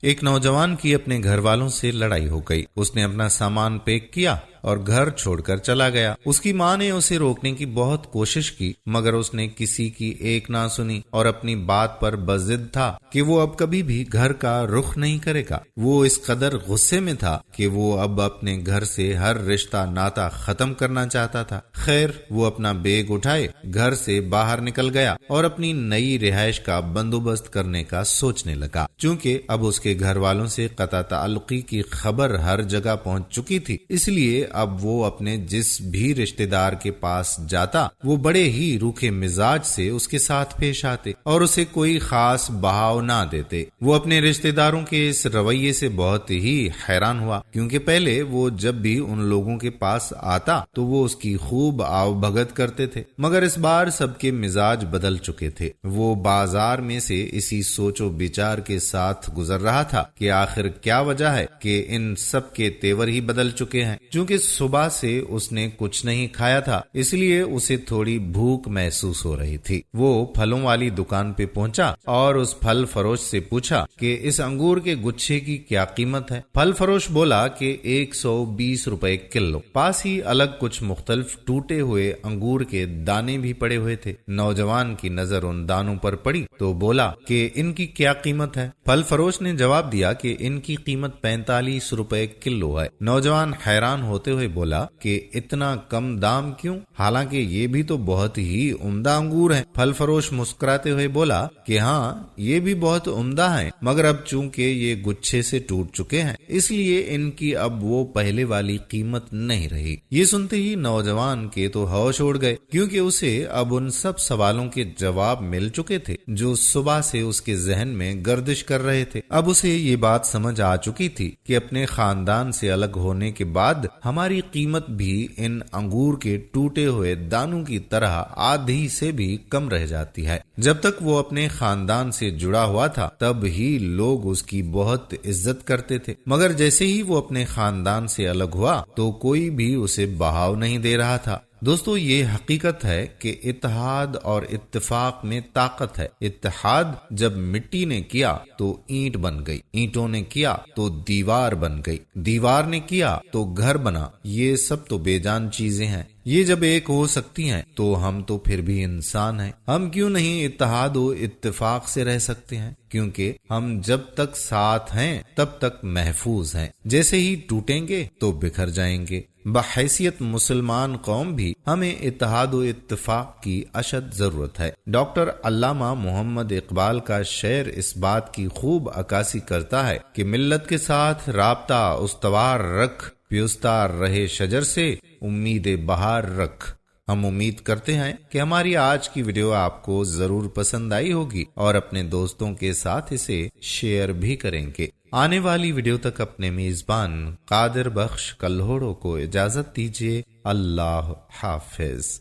ایک نوجوان کی اپنے گھر والوں سے لڑائی ہو گئی۔ اس نے اپنا سامان پیک کیا اور گھر چھوڑ کر چلا گیا۔ اس کی ماں نے اسے روکنے کی بہت کوشش کی، مگر اس نے کسی کی ایک نہ سنی اور اپنی بات پر بضد تھا کہ وہ اب کبھی بھی گھر کا رخ نہیں کرے گا۔ وہ اس قدر غصے میں تھا کہ وہ اب اپنے گھر سے ہر رشتہ ناتا ختم کرنا چاہتا تھا۔ خیر، وہ اپنا بیگ اٹھائے گھر سے باہر نکل گیا اور اپنی نئی رہائش کا بندوبست کرنے کا سوچنے لگا۔ چونکہ اب اس کے گھر والوں سے قطع تعلقی کی خبر ہر جگہ پہنچ چکی تھی، اس لیے اب وہ اپنے جس بھی رشتہ دار کے پاس جاتا وہ بڑے ہی روکھے مزاج سے اس کے ساتھ پیش آتے اور اسے کوئی خاص بہاؤ نہ دیتے۔ وہ اپنے رشتہ داروں کے اس رویے سے بہت ہی حیران ہوا، کیونکہ پہلے وہ جب بھی ان لوگوں کے پاس آتا تو وہ اس کی خوب آؤ بھگت کرتے تھے، مگر اس بار سب کے مزاج بدل چکے تھے۔ وہ بازار میں سے اسی سوچ و بچار کے ساتھ گزر رہا تھا کہ آخر کیا وجہ ہے کہ ان سب کے تیور ہی بدل چکے ہیں۔ چونکہ صبح سے اس نے کچھ نہیں کھایا تھا، اس لیے اسے تھوڑی بھوک محسوس ہو رہی تھی۔ وہ پھلوں والی دکان پہ پہنچا اور اس پھل فروش سے پوچھا کہ اس انگور کے گچھے کی کیا قیمت ہے۔ پھل فروش بولا کہ 120 روپے کلو۔ پاس ہی الگ کچھ مختلف ٹوٹے ہوئے انگور کے دانے بھی پڑے ہوئے تھے۔ نوجوان کی نظر ان دانوں پر پڑی تو بولا کہ ان کی کیا قیمت ہے۔ پھل فروش نے جواب دیا کہ ان کی قیمت 45 روپے کلو ہے۔ نوجوان حیران ہوتے ہوئے بولا کہ اتنا کم دام کیوں؟ حالانکہ یہ بھی تو بہت ہی عمدہ انگور ہیں۔ پھل فروش مسکراتے ہوئے بولا کہ ہاں، یہ بھی بہت عمدہ ہیں، مگر اب چونکہ یہ گچھے سے ٹوٹ چکے ہیں، اس لیے ان کی اب وہ پہلے والی قیمت نہیں رہی۔ یہ سنتے ہی نوجوان کے تو ہوش اڑ گئے، کیونکہ اسے اب ان سب سوالوں کے جواب مل چکے تھے جو صبح سے اس کے ذہن میں گردش کر رہے تھے۔ اب اسے یہ بات سمجھ آ چکی تھی کہ اپنے خاندان سے الگ ہونے کے بعد ہماری قیمت بھی ان انگور کے ٹوٹے ہوئے دانوں کی طرح آدھی سے بھی کم رہ جاتی ہے۔ جب تک وہ اپنے خاندان سے جڑا ہوا تھا تب ہی لوگ اس کی بہت عزت کرتے تھے، مگر جیسے ہی وہ اپنے خاندان سے الگ ہوا تو کوئی بھی اسے بہاؤ نہیں دے رہا تھا۔ دوستو، یہ حقیقت ہے کہ اتحاد اور اتفاق میں طاقت ہے۔ اتحاد جب مٹی نے کیا تو اینٹ بن گئی، اینٹوں نے کیا تو دیوار بن گئی، دیوار نے کیا تو گھر بنا۔ یہ سب تو بے جان چیزیں ہیں، یہ جب ایک ہو سکتی ہیں تو ہم تو پھر بھی انسان ہیں۔ ہم کیوں نہیں اتحاد و اتفاق سے رہ سکتے ہیں؟ کیونکہ ہم جب تک ساتھ ہیں تب تک محفوظ ہیں، جیسے ہی ٹوٹیں گے تو بکھر جائیں گے۔ بحیثیت مسلمان قوم بھی ہمیں اتحاد و اتفاق کی اشد ضرورت ہے۔ ڈاکٹر علامہ محمد اقبال کا شعر اس بات کی خوب عکاسی کرتا ہے کہ ملت کے ساتھ رابطہ استوار رکھ، پیوستار رہے شجر سے امید بہار رکھ۔ ہم امید کرتے ہیں کہ ہماری آج کی ویڈیو آپ کو ضرور پسند آئی ہوگی اور اپنے دوستوں کے ساتھ اسے شیئر بھی کریں گے۔ آنے والی ویڈیو تک اپنے میزبان قادر بخش کلہوڑوں کو اجازت دیجیے۔ اللہ حافظ۔